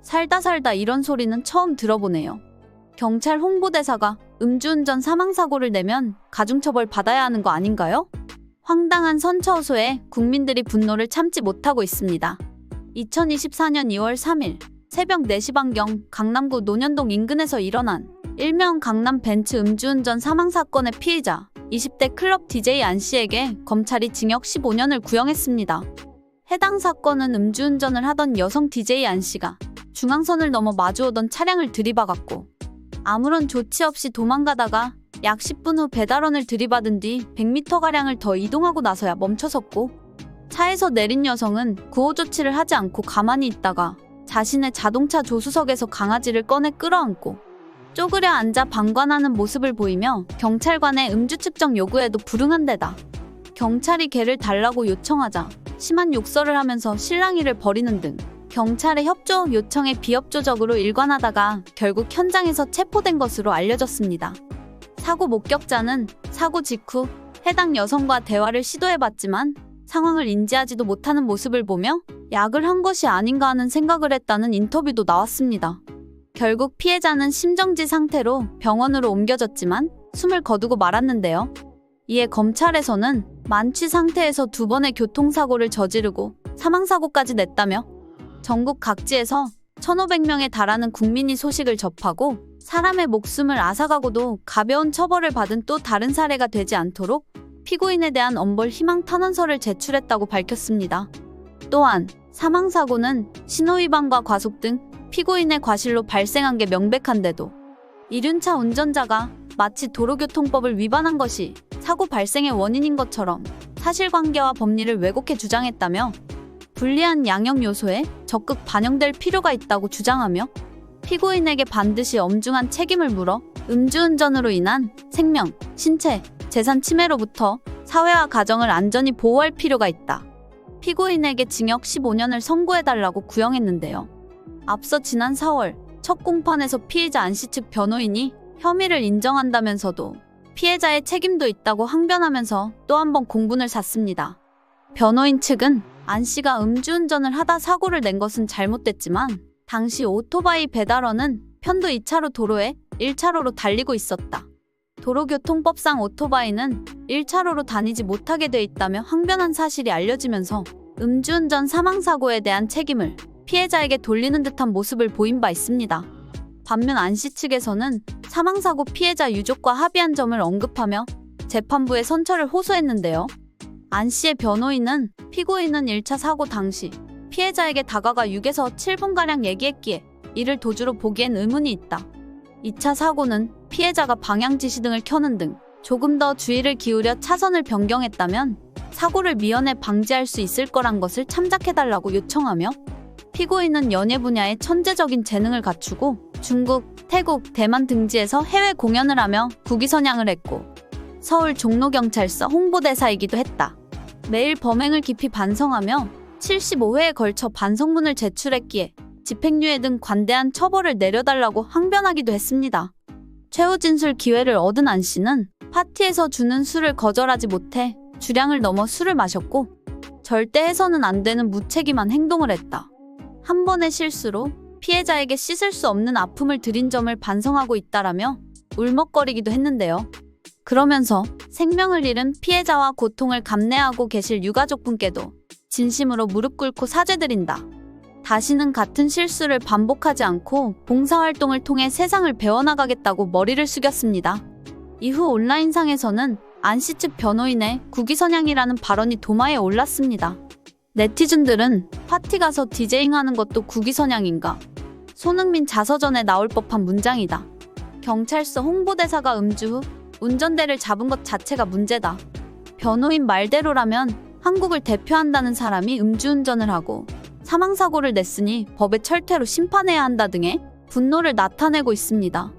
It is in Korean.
살다 살다 이런 소리는 처음 들어보네요. 경찰 홍보대사가 음주운전 사망사고를 내면 가중처벌 받아야 하는 거 아닌가요? 황당한 선처호소에 국민들이 분노를 참지 못하고 있습니다. 2024년 2월 3일 새벽 4시 반경 강남구 논현동 인근에서 일어난 일명 강남 벤츠 음주운전 사망사건의 피의자 20대 클럽 DJ 안 씨에게 검찰이 징역 15년을 구형했습니다. 해당 사건은 음주운전을 하던 여성 DJ 안 씨가 중앙선을 넘어 마주오던 차량을 들이박았고 아무런 조치 없이 도망가다가 약 10분 후 배달원을 들이받은 뒤 100m가량을 더 이동하고 나서야 멈춰섰고 차에서 내린 여성은 구호 조치를 하지 않고 가만히 있다가 자신의 자동차 조수석에서 강아지를 꺼내 끌어안고 쪼그려 앉아 방관하는 모습을 보이며 경찰관의 음주 측정 요구에도 불응한 데다 경찰이 개를 달라고 요청하자 심한 욕설을 하면서 실랑이를 벌이는 등 경찰의 협조 요청에 비협조적으로 일관하다가 결국 현장에서 체포된 것으로 알려졌습니다. 사고 목격자는 사고 직후 해당 여성과 대화를 시도해봤지만 상황을 인지하지도 못하는 모습을 보며 약을 한 것이 아닌가 하는 생각을 했다는 인터뷰도 나왔습니다. 결국 피해자는 심정지 상태로 병원으로 옮겨졌지만 숨을 거두고 말았는데요. 이에 검찰에서는 만취 상태에서 2번의 교통사고를 저지르고 사망사고까지 냈다며 전국 각지에서 1,500명에 달하는 국민이 소식을 접하고 사람의 목숨을 앗아가고도 가벼운 처벌을 받은 또 다른 사례가 되지 않도록 피고인에 대한 엄벌 희망 탄원서를 제출했다고 밝혔습니다. 또한 사망사고는 신호위반과 과속 등 피고인의 과실로 발생한 게 명백한데도 이륜차 운전자가 마치 도로교통법을 위반한 것이 사고 발생의 원인인 것처럼 사실관계와 법리를 왜곡해 주장했다며 불리한 양형 요소에 적극 반영될 필요가 있다고 주장하며 피고인에게 반드시 엄중한 책임을 물어 음주운전으로 인한 생명, 신체, 재산 침해로부터 사회와 가정을 안전히 보호할 필요가 있다. 피고인에게 징역 15년을 선고해달라고 구형했는데요. 앞서 지난 4월 첫 공판에서 피해자 안 씨 측 변호인이 혐의를 인정한다면서도 피해자의 책임도 있다고 항변하면서 또 한 번 공분을 샀습니다. 변호인 측은 안 씨가 음주운전을 하다 사고를 낸 것은 잘못됐지만 당시 오토바이 배달원은 편도 2차로 도로에 1차로로 달리고 있었다. 도로교통법상 오토바이는 1차로로 다니지 못하게 돼 있다며 항변한 사실이 알려지면서 음주운전 사망사고에 대한 책임을 피해자에게 돌리는 듯한 모습을 보인 바 있습니다. 반면 안 씨 측에서는 사망사고 피해자 유족과 합의한 점을 언급하며 재판부에 선처를 호소했는데요. 안 씨의 변호인은 피고인은 1차 사고 당시 피해자에게 다가가 6에서 7분가량 얘기했기에 이를 도주로 보기엔 의문이 있다. 2차 사고는 피해자가 방향지시등을 켜는 등 조금 더 주의를 기울여 차선을 변경했다면 사고를 미연에 방지할 수 있을 거란 것을 참작해달라고 요청하며 피고인은 연예 분야에 천재적인 재능을 갖추고 중국, 태국, 대만 등지에서 해외 공연을 하며 국위선양을 했고 서울 종로경찰서 홍보대사이기도 했다. 매일 범행을 깊이 반성하며 75회에 걸쳐 반성문을 제출했기에 집행유예 등 관대한 처벌을 내려달라고 항변하기도 했습니다. 최후 진술 기회를 얻은 안 씨는 파티에서 주는 술을 거절하지 못해 주량을 넘어 술을 마셨고 절대 해서는 안 되는 무책임한 행동을 했다. 한 번의 실수로 피해자에게 씻을 수 없는 아픔을 드린 점을 반성하고 있다라며 울먹거리기도 했는데요. 그러면서 생명을 잃은 피해자와 고통을 감내하고 계실 유가족분께도 진심으로 무릎 꿇고 사죄드린다. 다시는 같은 실수를 반복하지 않고 봉사활동을 통해 세상을 배워나가겠다고 머리를 숙였습니다. 이후 온라인상에서는 안 씨 측 변호인의 국위선양이라는 발언이 도마에 올랐습니다. 네티즌들은 파티 가서 디제잉하는 것도 국위선양인가? 손흥민 자서전에 나올 법한 문장이다. 경찰서 홍보대사가 음주 후 운전대를 잡은 것 자체가 문제다. 변호인 말대로라면 한국을 대표한다는 사람이 음주운전을 하고 사망사고를 냈으니 법의 철퇴로 심판해야 한다 등의 분노를 나타내고 있습니다.